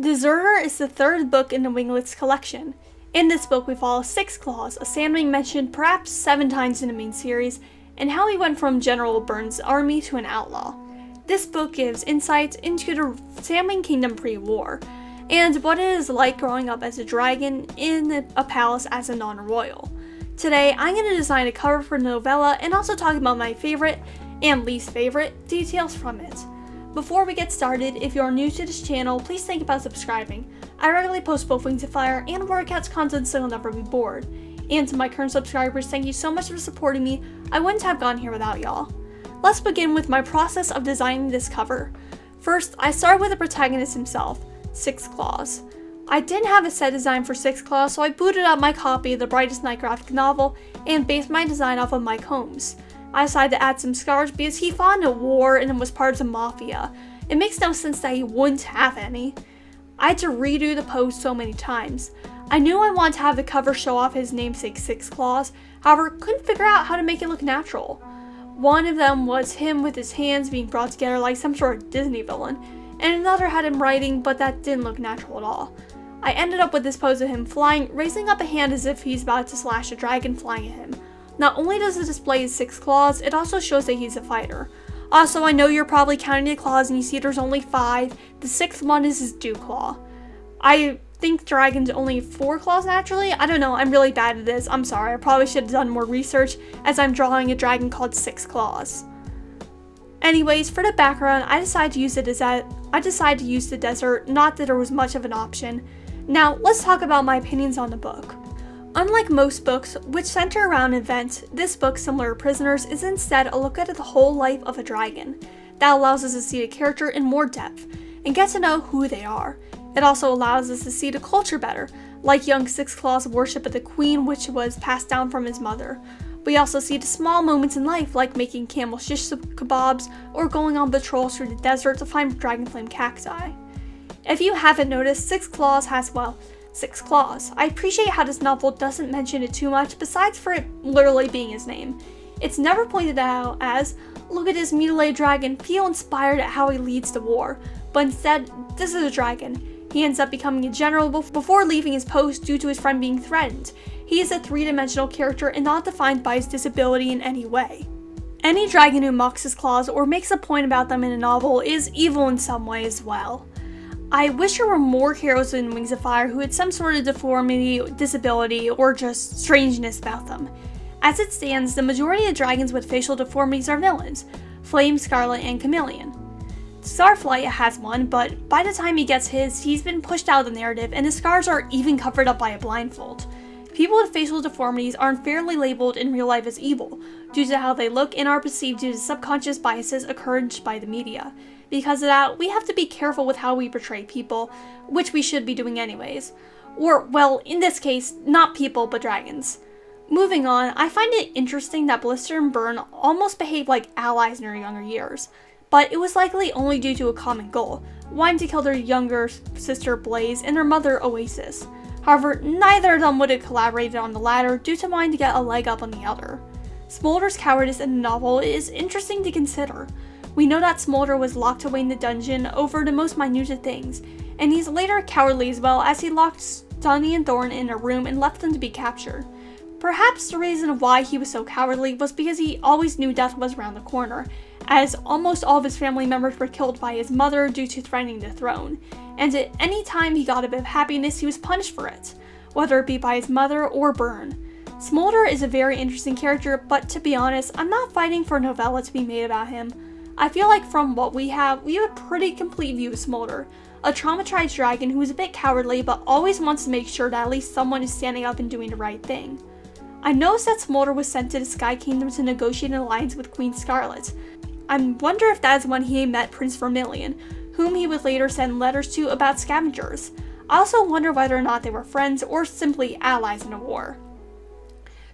Deserter is the third book in the Winglets collection. In this book we follow Six Claws, a sandwing mentioned perhaps 7 times in the main series, and how he went from General Burns' army to an outlaw. This book gives insights into the Sandwing Kingdom pre-war, and what it is like growing up as a dragon in a palace as a non-royal. Today I'm going to design a cover for the novella and also talk about my favorite and least favorite details from it. Before we get started, if you are new to this channel, please think about subscribing. I regularly post both Wings of Fire and workouts content so you'll never be bored. And to my current subscribers, thank you so much for supporting me. I wouldn't have gone here without y'all. Let's begin with my process of designing this cover. First, I started with the protagonist himself, Six Claws. I didn't have a set design for Six Claws, so I booted up my copy of the Brightest Night graphic novel and based my design off of Mike Holmes. I decided to add some scars because he fought in a war and was part of the mafia. It makes no sense that he wouldn't have any. I had to redo the pose so many times. I knew I wanted to have the cover show off his namesake Six Claws, however couldn't figure out how to make it look natural. One of them was him with his hands being brought together like some sort of Disney villain, and another had him writing, but that didn't look natural at all. I ended up with this pose of him flying, raising up a hand as if he's about to slash a dragon flying at him. Not only does it display his 6 claws, it also shows that he's a fighter. Also, I know you're probably counting the claws and you see there's only 5. The 6th one is his dew claw. I think dragons only 4 claws naturally. I don't know, I'm really bad at this. I'm sorry, I probably should have done more research as I'm drawing a dragon called 6 claws. Anyways, for the background, I decided to use the desert, not that there was much of an option. Now, let's talk about my opinions on the book. Unlike most books, which center around an event, this book, similar to Prisoners, is instead a look at the whole life of a dragon. That allows us to see the character in more depth, and get to know who they are. It also allows us to see the culture better, like young Six Claws' worship of the queen, which was passed down from his mother. We also see the small moments in life, like making camel shish kebabs, or going on patrols through the desert to find dragonflame cacti. If you haven't noticed, Six Claws has, well, 6 claws. I appreciate how this novel doesn't mention it too much, besides for it literally being his name. It's never pointed out as, look at this mutilated dragon, feel inspired at how he leads the war, but instead, this is a dragon. He ends up becoming a general before leaving his post due to his friend being threatened. He is a 3-dimensional character and not defined by his disability in any way. Any dragon who mocks his claws or makes a point about them in a novel is evil in some way as well. I wish there were more heroes in Wings of Fire who had some sort of deformity, disability, or just strangeness about them. As it stands, the majority of dragons with facial deformities are villains, Flame, Scarlet, and Chameleon. Starflight has one, but by the time he gets his, he's been pushed out of the narrative and his scars are even covered up by a blindfold. People with facial deformities are unfairly labeled in real life as evil, due to how they look and are perceived due to subconscious biases encouraged by the media. Because of that, we have to be careful with how we portray people, which we should be doing anyways. Or, well, in this case, not people, but dragons. Moving on, I find it interesting that Blister and Burn almost behave like allies in their younger years, but it was likely only due to a common goal, wanting to kill their younger sister Blaze and their mother Oasis. However, neither of them would have collaborated on the latter due to wanting to get a leg up on the other. Smolder's cowardice in the novel is interesting to consider. We know that Smolder was locked away in the dungeon over the most minute of things, and he's later cowardly as well as he locked Sunny and Thorn in a room and left them to be captured. Perhaps the reason why he was so cowardly was because he always knew death was around the corner, as almost all of his family members were killed by his mother due to threatening the throne, and at any time he got a bit of happiness he was punished for it, whether it be by his mother or Burn. Smolder is a very interesting character, but to be honest, I'm not fighting for a novella to be made about him. I feel like from what we have a pretty complete view of Smolder, a traumatized dragon who is a bit cowardly but always wants to make sure that at least someone is standing up and doing the right thing. I noticed that Smolder was sent to the Sky Kingdom to negotiate an alliance with Queen Scarlet. I wonder if that is when he met Prince Vermilion, whom he would later send letters to about scavengers. I also wonder whether or not they were friends or simply allies in a war.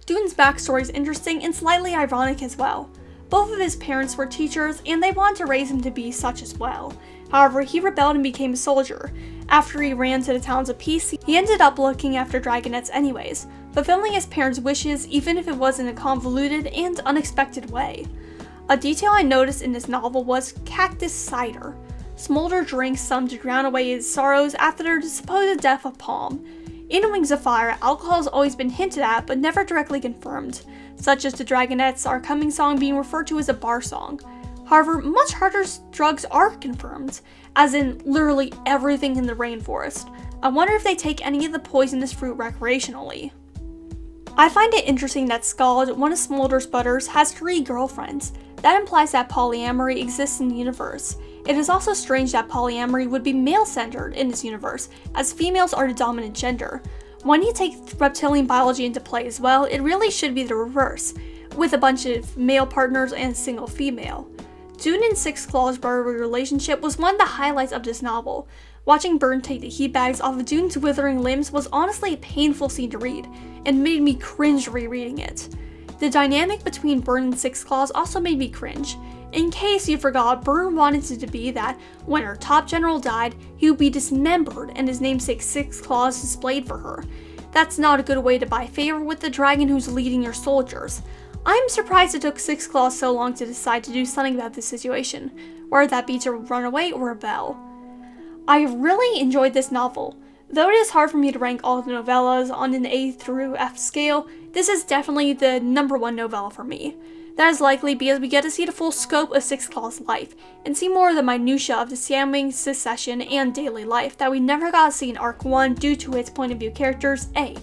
Doon's backstory is interesting and slightly ironic as well. Both of his parents were teachers and they wanted to raise him to be such as well. However, he rebelled and became a soldier. After he ran to the Towns of Peace, he ended up looking after dragonets anyways, fulfilling his parents' wishes even if it was in a convoluted and unexpected way. A detail I noticed in this novel was cactus cider. Smolder drinks some to drown away his sorrows after the supposed death of Palm. In Wings of Fire, alcohol has always been hinted at but never directly confirmed, such as the Dragonettes' Our Coming song being referred to as a bar song. However, much harder drugs are confirmed, as in literally everything in the rainforest. I wonder if they take any of the poisonous fruit recreationally. I find it interesting that Scald, one of Smolder's butters, has 3 girlfriends. That implies that polyamory exists in the universe. It is also strange that polyamory would be male-centered in this universe, as females are the dominant gender. When you take reptilian biology into play as well, it really should be the reverse, with a bunch of male partners and a single female. Dune and Six Claws' brotherly relationship was one of the highlights of this novel. Watching Burn take the heat bags off of Dune's withering limbs was honestly a painful scene to read, and made me cringe rereading it. The dynamic between Burn and Six Claws also made me cringe. In case you forgot, Burn wanted it to be that when her top general died, he would be dismembered and his namesake Six Claws displayed for her. That's not a good way to buy favor with the dragon who's leading your soldiers. I'm surprised it took Six Claws so long to decide to do something about this situation, whether that be to run away or rebel. I really enjoyed this novel. Though it is hard for me to rank all the novellas on an A through F scale, this is definitely the #1 novella for me. That is likely because we get to see the full scope of Six Claws' life, and see more of the minutiae of the Sandwing, Secession, and daily life that we never got to see in Arc 1 due to its point of view characters A,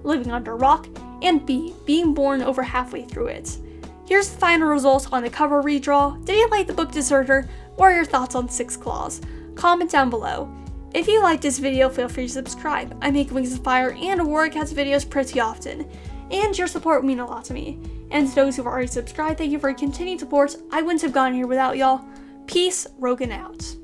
living under a rock, and B, being born over halfway through it. Here's the final results on the cover redraw. Did you like the book Deserter? What are your thoughts on Six Claws? Comment down below. If you liked this video, feel free to subscribe. I make Wings of Fire and Warcats videos pretty often, and your support would mean a lot to me. And to those who've already subscribed, thank you for your continued support. I wouldn't have gotten here without y'all. Peace, Rogan out.